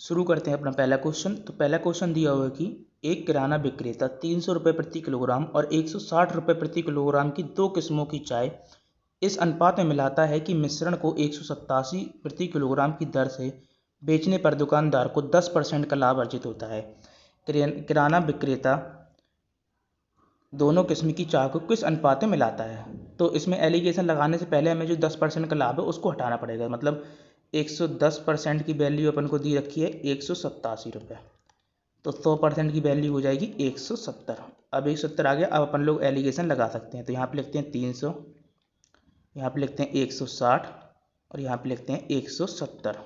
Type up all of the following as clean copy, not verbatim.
शुरू करते हैं अपना पहला क्वेश्चन। तो पहला क्वेश्चन दिया हुआ है कि एक किराना विक्रेता 300 रुपये प्रति किलोग्राम और 160 रुपये प्रति किलोग्राम की दो किस्मों की चाय इस अनुपात में मिलाता है कि मिश्रण को 187 प्रति किलोग्राम की दर से बेचने पर दुकानदार को 10% का लाभ अर्जित होता है। किराना विक्रेता दोनों किस्म की चाय को किस अनुपात में मिलाता है। तो इसमें एलिगेशन लगाने से पहले हमें जो 10% का लाभ है उसको हटाना पड़ेगा। मतलब 110% की वैल्यू अपन को दी रखी है 187 रुपये, तो 100% की वैल्यू हो जाएगी 170। अब 170 आ गया। अब अपन लोग एलिगेशन लगा सकते हैं। तो यहाँ पे लिखते हैं 300, यहाँ पे लिखते हैं 160 और यहाँ पे लिखते हैं 170।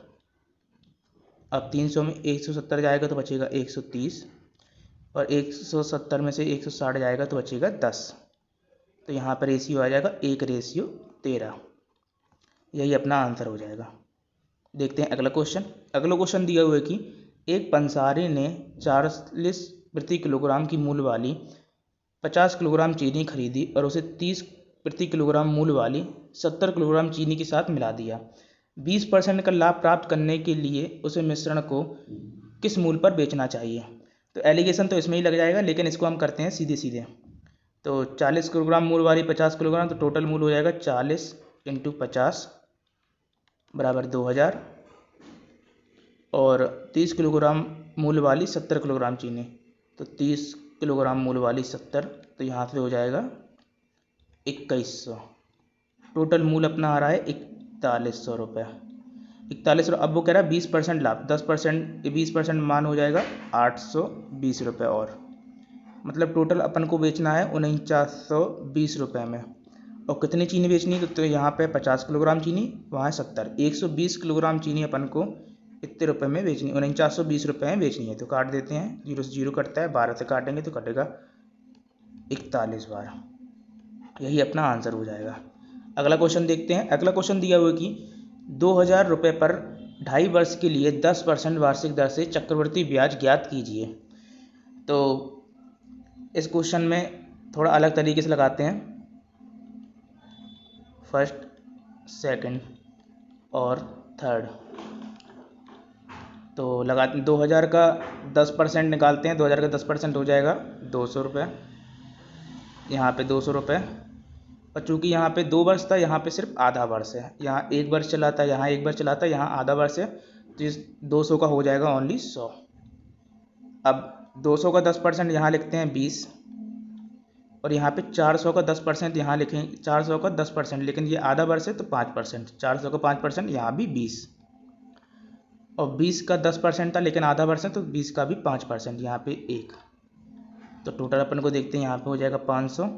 अब 300 में 170 जाएगा तो बचेगा 130 और 170 में से 160 जाएगा तो बचेगा 10। तो यहाँ पर रेशियो आ जाएगा 1:13। यही अपना आंसर हो जाएगा। देखते हैं अगला क्वेश्चन। अगला क्वेश्चन दिया हुआ है कि एक पंसारी ने 40 प्रति किलोग्राम की मूल्य वाली 50 किलोग्राम चीनी खरीदी और उसे 30 प्रति किलोग्राम मूल्य वाली 70 किलोग्राम चीनी के साथ मिला दिया। 20% का लाभ प्राप्त करने के लिए उसे मिश्रण को किस मूल्य पर बेचना चाहिए। तो एलिगेशन तो इसमें ही लग जाएगा, लेकिन इसको हम करते हैं सीधे सीधे। तो 40 किलोग्राम मूल्य वाली 50 किलोग्राम, तो टोटल मूल्य हो जाएगा 40 × 50 बराबर 2000 और 30 किलोग्राम मूल्य वाली 70 किलोग्राम चीनी, तो 30 किलोग्राम मूल्य वाली 70, तो यहाँ से हो जाएगा 2100। टोटल मूल्य अपना आ रहा है 4100 रुपये। 4100। अब वो कह रहा है 20% लाभ, 10% 20% मान हो जाएगा 820 रुपये और मतलब टोटल अपन को बेचना है 4920 रुपये में। और कितनी चीनी बेचनी है, तो यहाँ पे 50 किलोग्राम चीनी, वहाँ 70, 120 किलोग्राम चीनी अपन को इतने रुपये में बेचनी, 4920 रुपये में बेचनी है। तो काट देते हैं, 0 से 0 कटता है, 12 से काटेंगे तो कटेगा 41 बार। यही अपना आंसर हो जाएगा। अगला क्वेश्चन देखते हैं। अगला क्वेश्चन दिया हुआ है कि 2000 रुपये पर 2.5 वर्ष के लिए 10% वार्षिक दर से चक्रवृद्धि ब्याज ज्ञात कीजिए। तो इस क्वेश्चन में थोड़ा अलग तरीके से लगाते हैं। फर्स्ट, सेकंड और थर्ड। तो लगाते 2000 का 10% निकालते हैं। 2000 का 10% हो जाएगा 200 रुपये, यहाँ पे 200 रुपये। और चूँकि यहाँ पे 2 वर्ष था, यहाँ पे सिर्फ आधा वर्ष है। यहाँ 1 वर्ष चलाता है, यहाँ 1 वर्ष चलाता है, यहाँ आधा वर्ष है, तो इस 200 का हो जाएगा ओनली 100। अब 200 का 10% यहाँ लिखते हैं 20 और यहाँ पे 400 का 10% यहाँ लिखेंगे, 400 का 10%, लेकिन ये आधा वर्ष है तो 5%, 400 का 5%, यहाँ भी 20। और 20 का 10% था लेकिन आधा वर्ष है तो 20 का भी 5%, यहाँ पे 1। तो टोटल अपन को देखते हैं, यहाँ पे हो जाएगा 500,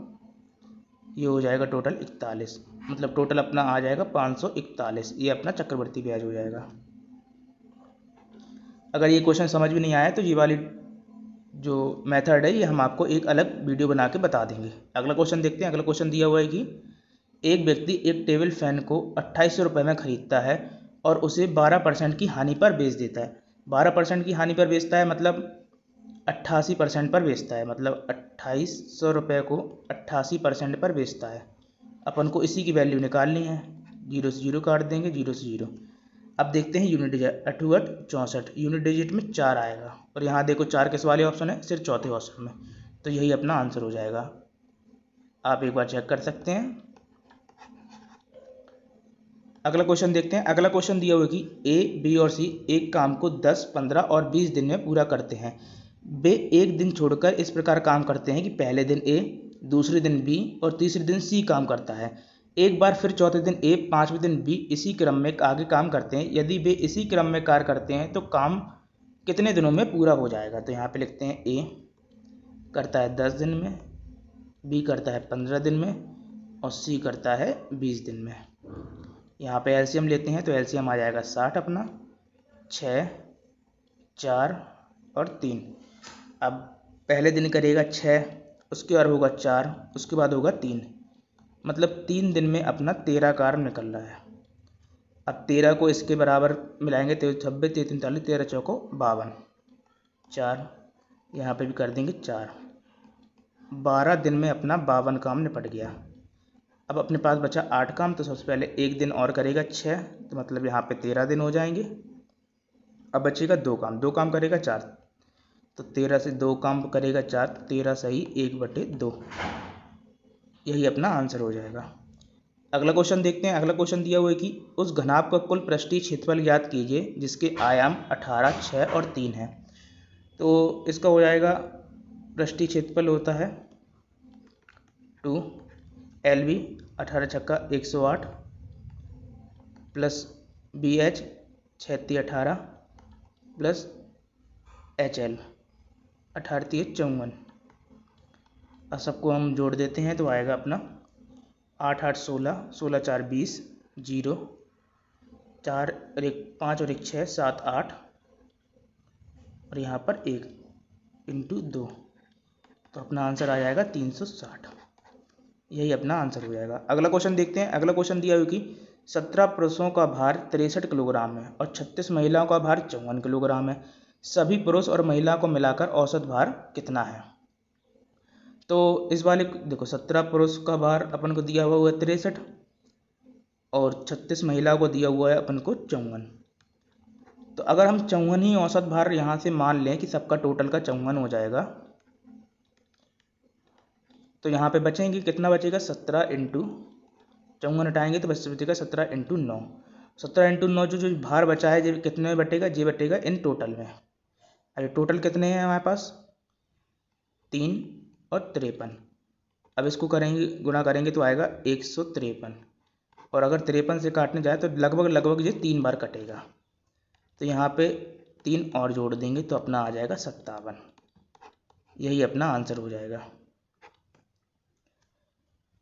ये हो जाएगा टोटल 41। मतलब टोटल अपना आ जाएगा 541। ये अपना चक्रवृद्धि ब्याज हो जाएगा। अगर ये क्वेश्चन समझ में नहीं आया तो ये वाली जो मेथड है ये हम आपको एक अलग वीडियो बना के बता देंगे। अगला क्वेश्चन देखते हैं। अगला क्वेश्चन दिया हुआ है कि एक व्यक्ति एक टेबल फैन को 2800 रुपये में खरीदता है और उसे 12% की हानि पर बेच देता है। 12% की हानि पर बेचता है मतलब 88% पर बेचता है, मतलब 2800 रुपये को 88% पर बेचता है। अपन को इसी की वैल्यू निकालनी है। 0 से 0 काट देंगे, 0 से 0। अब देखते हैं यूनिट डिजिट। 8 64 यूनिट डिजिट में 4 आएगा और यहाँ देखो 4 किस वाले ऑप्शन है, सिर्फ चौथे ऑप्शन में। तो यही अपना आंसर हो जाएगा। आप एक बार चेक कर सकते हैं। अगला क्वेश्चन देखते हैं। अगला क्वेश्चन दिया हुआ है कि ए, बी और सी एक काम को 10, 15 और 20 दिन में पूरा करते हैं। वे एक दिन छोड़कर इस प्रकार काम करते हैं कि पहले दिन ए, दूसरे दिन बी और तीसरे दिन सी काम करता है। एक बार फिर चौथे दिन ए, पाँचवें दिन बी इसी क्रम में आगे काम करते हैं। यदि वे इसी क्रम में कार्य करते हैं तो काम कितने दिनों में पूरा हो जाएगा। तो यहाँ पे लिखते हैं ए करता है 10 दिन में, बी करता है 15 दिन में और सी करता है 20 दिन में। यहाँ पे एलसीएम लेते हैं तो एलसीएम आ जाएगा 60 अपना, 6, 4 और 3। अब पहले दिन करेगा 6, उसके बाद होगा 4, उसके बाद होगा 3, मतलब 3 दिन में अपना 13 कार्य निकल रहा है। अब 13 को इसके बराबर मिलाएंगे, 26, 43, 43, 13 चौको 52, 4 यहाँ पे भी कर देंगे 4। 12 दिन में अपना 52 काम निपट गया। अब अपने पास बचा 8 काम। तो सबसे पहले एक दिन और करेगा 6, तो मतलब यहाँ पे 13 दिन हो जाएंगे। अब बचेगा 2 काम, 2 काम करेगा 4, तो 13 से 2 काम करेगा 4, 13 सही 1/2। यही अपना आंसर हो जाएगा। अगला क्वेश्चन देखते हैं। अगला क्वेश्चन दिया हुआ है कि उस घनाभ का कुल पृष्ठीय क्षेत्रफल ज्ञात कीजिए जिसके आयाम 18, 6 और 3 हैं। तो इसका हो जाएगा, पृष्ठीय क्षेत्रफल होता है 2 LV 18 छक्का 108 प्लस BH 36 18 प्लस HL 18 3 54। अब सबको हम जोड़ देते हैं तो आएगा अपना 8 8 16, 16 4 20, 0 4 और 1 5 और 1 6 7 8 और यहाँ पर 1 इंटू 2, तो अपना आंसर आ जाएगा 360। यही अपना आंसर हो जाएगा। अगला क्वेश्चन देखते हैं। अगला क्वेश्चन दिया हुआ कि 17 पुरुषों का भार 63 किलोग्राम है और 36 महिलाओं का भार 54 किलोग्राम है। सभी पुरुष और महिला को मिलाकर औसत भार कितना है? तो इस वाले देखो, 17 पुरुष का भार अपन को दिया हुआ है 63 और 36 महिला को दिया हुआ है अपन को 54। तो अगर हम 54 ही औसत भार यहाँ से मान लें कि सबका टोटल का 54 हो जाएगा, तो यहाँ पे बचेंगे, कितना बचेगा 17 इंटू 54 हटाएंगे तो बचेगा 17 इंटू 9। 17 इंटू 9 जो भार बचा है ये कितने में बटेगा? ये बटेगा इन टोटल में। अरे टोटल कितने हैं हमारे पास? 3 और 53। अब इसको करेंगे, गुणा करेंगे तो आएगा 153। और अगर 53 से काटने जाए तो लगभग ये 3 बार कटेगा। तो यहाँ पे 3 और जोड़ देंगे तो अपना आ जाएगा 57। यही अपना आंसर हो जाएगा।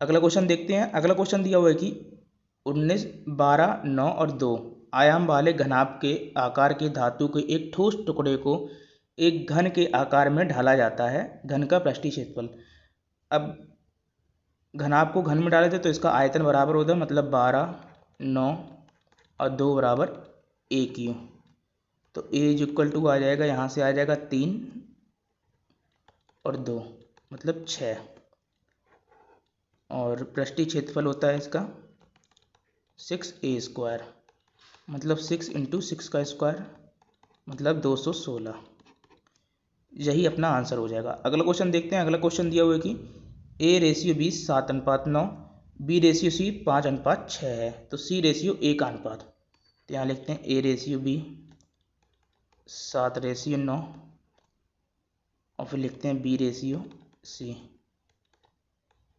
अगला क्वेश्चन देखते हैं। अगला क्वेश्चन दिया हुआ है कि 19, 12, 9 और 2 आयाम वाले घनाभ के आकार के धातु के एक ठोस टुकड़े को एक घन के आकार में ढाला जाता है। घन का पृष्ठीय क्षेत्रफल। अब घनाभ को घन में डाले थे तो इसका आयतन बराबर होता है, मतलब 12, 9 और 2 बराबर AQ। तो A इक्वल टू आ जाएगा, यहाँ से आ जाएगा 3 और 2 मतलब 6। और पृष्ठीय क्षेत्रफल होता है इसका 6A² मतलब 6 इंटू 6 का स्क्वायर मतलब 216। यही अपना आंसर हो जाएगा। अगला क्वेश्चन देखते हैं। अगला क्वेश्चन दिया हुआ है कि A/B 7:9, B/C 5:6 है, तो C/A का अनुपात। तो यहाँ लिखते हैं A/B 7:9 और फिर लिखते हैं B/C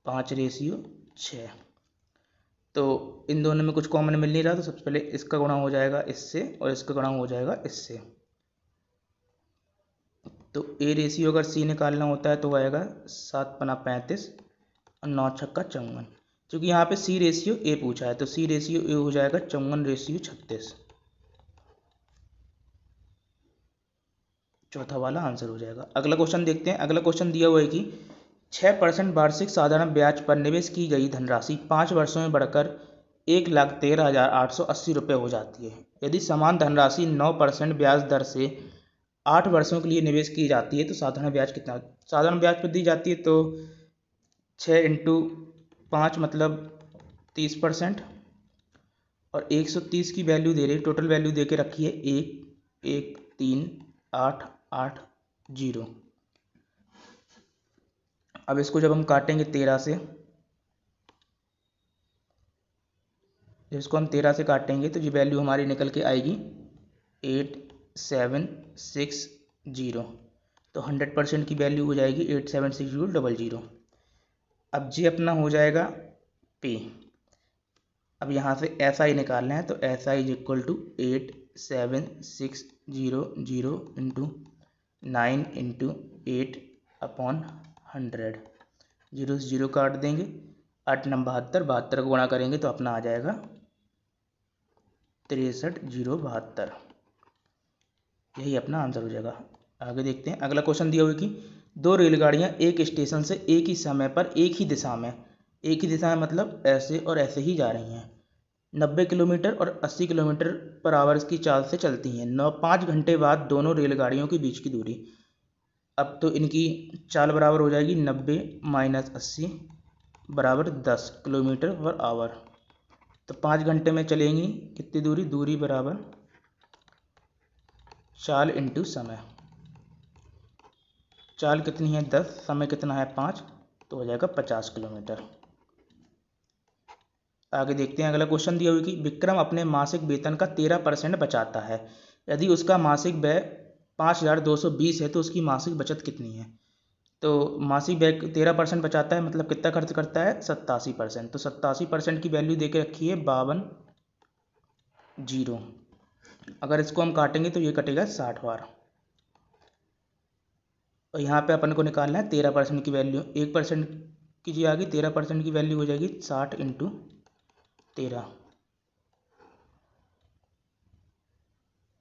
5:6। तो इन दोनों में कुछ कॉमन मिल नहीं रहा, तो सबसे पहले इसका गुणा हो जाएगा इससे और इसका गुणा हो जाएगा इससे। तो A/C अगर C निकालना होता है तो आएगा 7×35 और 9 छक्का 54। क्योंकि यहाँ पे C/A पूछा है तो C/A हो जाएगा 54/36। चौथा वाला आंसर हो जाएगा। अगला क्वेश्चन देखते हैं। अगला क्वेश्चन दिया हुआ है कि 6% वार्षिक साधारण ब्याज पर निवेश की गई धनराशि 5 वर्षों में बढ़कर 1,13,880 रुपये हो जाती है। यदि समान धनराशि 9% ब्याज दर से 8 वर्षों के लिए निवेश की जाती है तो साधारण ब्याज कितना? साधारण ब्याज पर दी जाती है तो 6 इंटू 5 मतलब 30% और 130 की वैल्यू दे रही, टोटल वैल्यू दे के रखी है 1,1,3,8,8,0। अब इसको जब हम काटेंगे 13 से, जब इसको हम 13 से काटेंगे तो ये वैल्यू हमारी निकल के आएगी 8760। तो 100% की वैल्यू हो जाएगी 876000। अब जी अपना हो जाएगा पे। अब यहाँ से SI निकालना है तो SI equal to 8760 into 9 into 8/100। 0 से 0 काट देंगे, 8 9 72, 72 को गुणा करेंगे तो अपना आ जाएगा 63072। यही अपना आंसर हो जाएगा। आगे देखते हैं। अगला क्वेश्चन दिया हुआ है कि 2 रेलगाड़ियां एक स्टेशन से एक ही समय पर एक ही दिशा में मतलब ऐसे और ऐसे ही जा रही हैं, 90 किलोमीटर और 80 किलोमीटर पर आवर की चाल से चलती हैं। 5 घंटे बाद दोनों रेलगाड़ियों के बीच की दूरी। अब तो इनकी चाल बराबर हो जाएगी 90 - 80 बराबर 10 किलोमीटर पर आवर। तो 5 घंटे में चलेंगी कितनी दूरी? दूरी बराबर चाल इंटू समय। चाल कितनी है 10, समय कितना है 5, तो हो जाएगा 50 किलोमीटर। आगे देखते हैं अगला क्वेश्चन दिया हुआ कि विक्रम अपने मासिक वेतन का 13% बचाता है। यदि उसका मासिक व्यय 5220 है तो उसकी मासिक बचत कितनी है। तो मासिक व्यय 13% बचाता है, मतलब कितना खर्च करता है 87%। तो 87% की वैल्यू दे के रखी है 52 0। अगर इसको हम काटेंगे तो ये कटेगा 60 बार। और यहाँ पे अपन को निकालना है 13% की वैल्यू। 1% की जी आ गई, 13% की वैल्यू हो जाएगी 60 इंटू 13,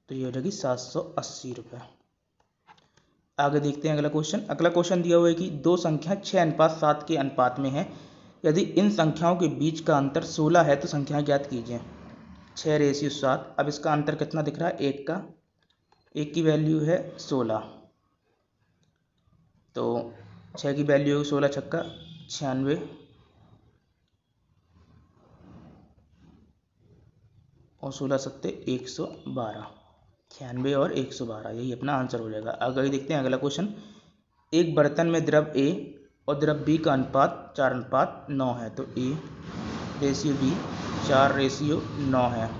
तो ये हो जाएगी 780 रुपये। आगे देखते हैं अगला क्वेश्चन। अगला क्वेश्चन दिया हुआ है कि दो संख्या 6:7 के अनुपात में है। यदि इन संख्याओं के बीच का अंतर 16 है तो संख्या ज्ञात कीजिए। 6:7। अब इसका अंतर कितना दिख रहा है, एक का, एक की वैल्यू है 16, तो 6 की वैल्यू है 16 छक्का 96 और 16 सत्ते 112। 96 और 112, यही अपना आंसर हो जाएगा। आगे देखते हैं अगला क्वेश्चन। एक बर्तन में द्रव ए और द्रव बी का अनुपात 4:9 है, तो ए रेशियो बी 4:9 है।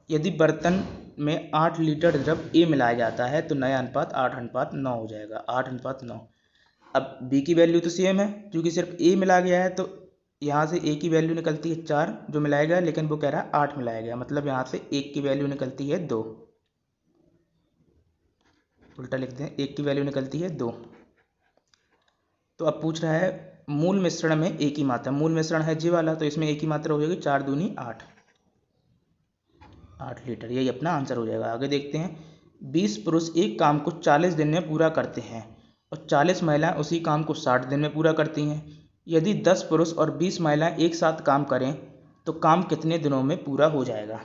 यदि बर्तन में 8 लीटर द्रव ए मिलाया जाता है तो नया अनुपात 8:9 हो जाएगा। 8:9। अब बी की वैल्यू तो सेम है, क्योंकि सिर्फ ए मिला गया है, तो यहाँ से ए की वैल्यू निकलती है 4 जो मिलाया गया, लेकिन वो कह रहा है 8 मिलाया गया, मतलब यहाँ से एक की वैल्यू निकलती है 2। उल्टा लिखते हैं, एक की वैल्यू निकलती है 2। तो अब पूछ रहा है मूल मिश्रण में ए की मात्रा। मूल मिश्रण है जी वाला, तो इसमें ए की मात्रा हो जाएगी 4 दूनी 8, 8 लीटर, यही अपना आंसर हो जाएगा। आगे देखते हैं। 20 पुरुष एक काम को 40 दिन में पूरा करते हैं और 40 महिलाएं उसी काम को 60 दिन में पूरा करती हैं। यदि 10 पुरुष और 20 महिलाएं एक साथ काम करें तो काम कितने दिनों में पूरा हो जाएगा।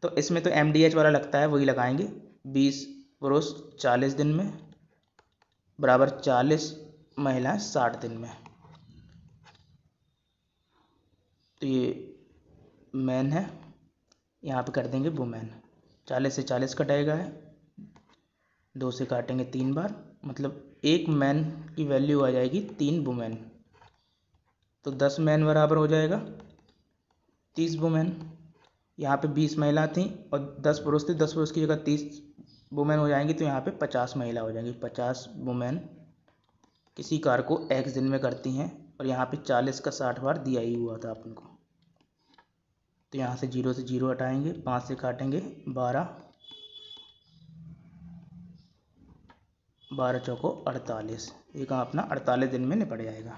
तो इसमें तो MDH वाला लगता है, वही लगाएंगे। 20 पुरुष 40 दिन में बराबर 40 महिलाएं 60 दिन में, तो ये मैन है, यहाँ पे कर देंगे वुमेन। 40 से 40 कटाएगा है, 2 से काटेंगे 3 बार, मतलब एक मैन की वैल्यू आ जाएगी 3 वुमेन। तो 10 मैन बराबर हो जाएगा 30 वुमेन। यहाँ पे 20 महिला थी और 10 पुरुष थे, 10 पुरुष की जगह 30 वुमेन हो जाएंगी, तो यहाँ पे 50 महिला हो जाएंगी। 50 वुमेन किसी कार्य को X दिन में करती हैं, और यहाँ पे 40 का 60 बार दिया ही हुआ था अपन को। तो यहाँ से 0 से 0 हटाएंगे, 5 से काटेंगे 12, 12 चौको 48, ये काम अपना 48 दिन में निपट जाएगा।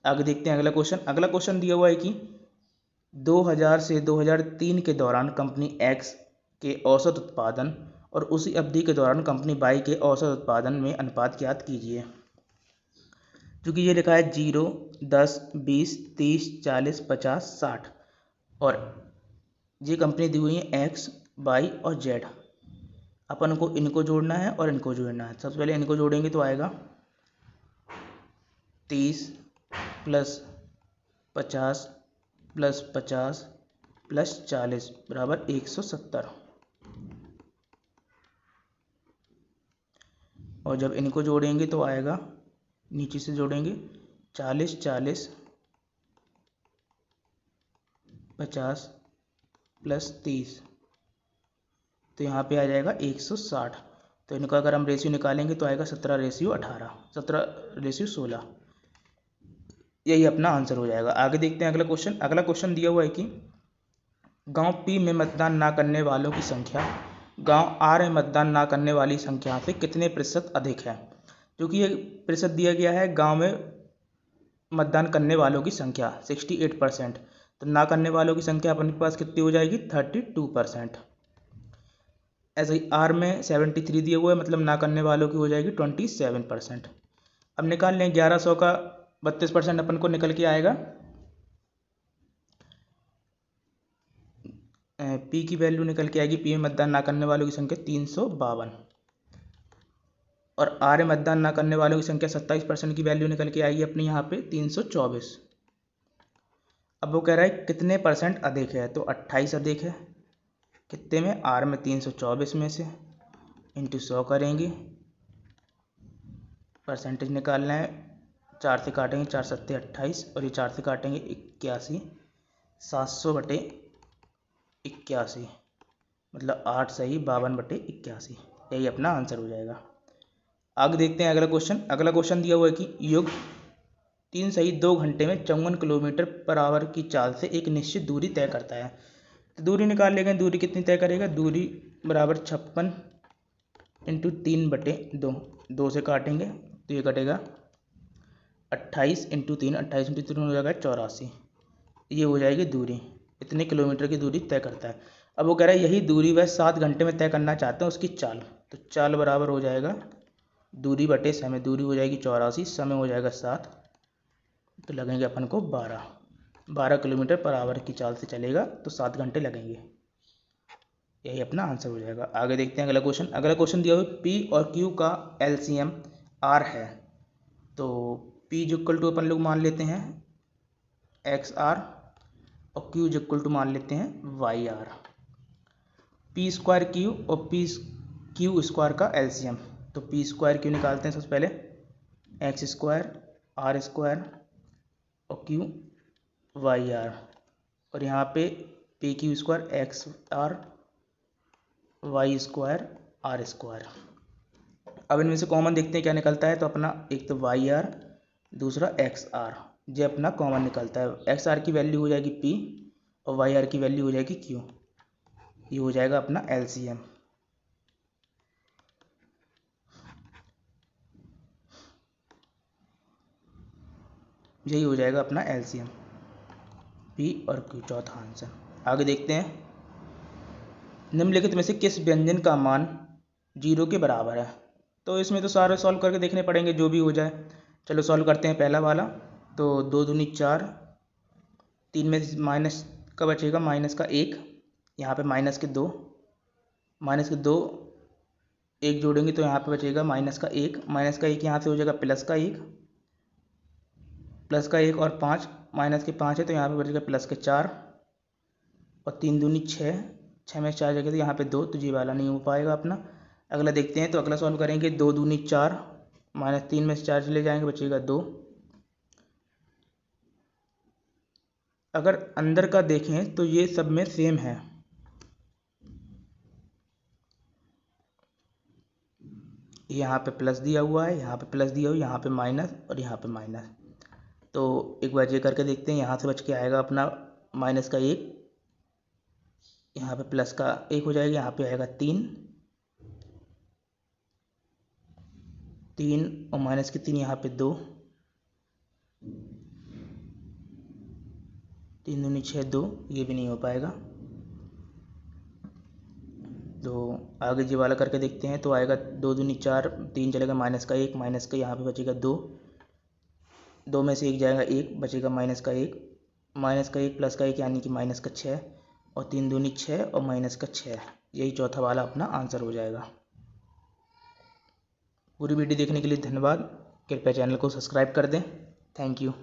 आगे देखते हैं अगला क्वेश्चन। अगला क्वेश्चन दिया हुआ है कि 2000 से 2003 के दौरान कंपनी X के औसत उत्पादन और उसी अवधि के दौरान कंपनी Y के औसत उत्पादन में अनुपात ज्ञात कीजिए। क्योंकि ये लिखा है 0, 10, 20, 30, 40, 50, 60 और ये कंपनी दी हुई है X, Y और Z। अपन को इनको जोड़ना है और इनको जोड़ना है। सबसे पहले इनको जोड़ेंगे तो आएगा 30 + 50 + 50 + 40 बराबर 170। और जब इनको जोड़ेंगे तो आएगा, नीचे से जोड़ेंगे 40 40 50 + 30, तो यहाँ पे आ जाएगा 160। तो इनका अगर हम रेशियो निकालेंगे तो आएगा 17:18, 17:16, यही अपना आंसर हो जाएगा। आगे देखते हैं अगला क्वेश्चन। अगला क्वेश्चन दिया हुआ है कि गांव P में मतदान ना करने वालों की संख्या गांव R में मतदान ना करने वाली संख्या से कितने प्रतिशत अधिक है। क्योंकि ये प्रतिशत दिया गया है गांव में मतदान करने वालों की संख्या 68%, तो ना करने वालों की संख्या अपने पास कितनी हो जाएगी 32%। ऐसे ही R में 73 दिया हुआ है, मतलब ना करने वालों की हो जाएगी 27%। अब निकाल लें 1100 का 32% अपन को निकल के आएगा। P की वैल्यू निकल के आएगी, P में मतदान ना करने वालों की संख्या 352 और R में मतदान ना करने वालों की संख्या 27% की वैल्यू निकल के आएगी अपने यहाँ पे 324। अब वो कह रहा है कितने % अधिक है, तो 28 अधिक है, कितने में, आर में 324 में से इंटू 100 करेंगे, परसेंटेज निकालना है, 4 से काटेंगे, 4 सत्ते 28 और ये 4 से काटेंगे 81, 700/81, मतलब 8 सही 52/81, यही अपना आंसर हो जाएगा। आगे देखते हैं अगला क्वेश्चन। अगला क्वेश्चन दिया हुआ है कि युग 3 सही 2 घंटे में 54 किलोमीटर पर आवर की चाल से एक निश्चित दूरी तय करता है। तो दूरी निकाल लेंगे, दूरी कितनी तय करेगा, दूरी बराबर 56 इंटू 3/2, 2 से काटेंगे तो ये कटेगा 28 इंटू 3, 28 इंटू 3 हो जाएगा 84, ये हो जाएगी दूरी, इतने किलोमीटर की दूरी तय करता है। अब वो कह रहा है यही दूरी वह 7 घंटे में तय करना चाहते हैं, उसकी चाल, तो चाल बराबर हो जाएगा दूरी बटे समय, दूरी हो जाएगी 84, समय हो जाएगा 7, तो लगेंगे अपन को 12 किलोमीटर पर आवर की चाल से चलेगा तो 7 घंटे लगेंगे, यही अपना आंसर हो जाएगा। आगे देखते हैं अगला क्वेश्चन। अगला क्वेश्चन दिया हुआ पी और क्यू का एलसीएम आर है, तो पी इक्वल टू अपन लोग मान लेते हैं एक्स आर और क्यू इक्वल टू मान लेते हैं y r. P square q और पी क्यू स्क्वायर का एलसीएम, तो पी स्क्वायर क्यू निकालते हैं सबसे पहले, एक्स स्क्वायर आर स्क्वायर और क्यू वाई आर, और यहाँ पे p q square x r y square r square. अब इनमें से कॉमन देखते हैं क्या निकलता है, तो अपना एक तो वाई आर, दूसरा एक्स आर, ये अपना कॉमन निकलता है। एक्स आर की वैल्यू हो जाएगी पी और वाई आर की वैल्यू हो जाएगी क्यू, ये हो जाएगा अपना एलसीएम। यही हो जाएगा अपना एलसीएम, पी और क्यू, चौथा आंसर। आगे देखते हैं, निम्नलिखित में से किस व्यंजन का मान 0 के बराबर है। तो इसमें तो सारे सॉल्व करके देखने पड़ेंगे, जो भी हो जाए। चलो सॉल्व करते हैं। पहला वाला तो 2 दूनी 4, 3 में माइनस का बचेगा माइनस का 1, यहाँ पे माइनस के 2, एक जोड़ेंगे तो यहाँ पे बचेगा माइनस का 1, माइनस का 1 यहाँ से हो जाएगा प्लस का 1, और 5, माइनस के 5 है तो यहाँ पे बचेगा प्लस के 4, और 3 दूनी 6, 6 में 4 जगह तो यहाँ पे 2, तो जी वाला नहीं हो पाएगा अपना। अगला देखते हैं, तो अगला सॉल्व करेंगे। 2 दूनी 4, माइनस 3 में से 4 चले जाएंगे, बचेगा 2। अगर अंदर का देखें तो ये सब में सेम है, यहाँ पे प्लस दिया हुआ है, यहाँ पे प्लस दिया हुआ है, यहाँ पे माइनस और यहाँ पे माइनस। तो एक बार ये करके देखते हैं, यहाँ से बच के आएगा अपना माइनस का 1, यहाँ पे प्लस का 1 हो जाएगा, यहाँ पे आएगा 3 और माइनस के 3 यहाँ पे 2, 3 दूनी 6 2, ये भी नहीं हो पाएगा। तो आगे जी वाला करके देखते हैं, तो आएगा 2 दूनी 4, 3 चलेगा माइनस का 1, माइनस का यहाँ पे बचेगा 2, 2 में से 1 जाएगा 1, बचेगा माइनस का 1, प्लस का 1 यानी कि माइनस का 6, और 3 दूनी 6 और माइनस का 6, यही चौथा वाला अपना आंसर हो जाएगा। पूरी वीडियो देखने के लिए धन्यवाद। कृपया चैनल को सब्सक्राइब कर दें। Thank you.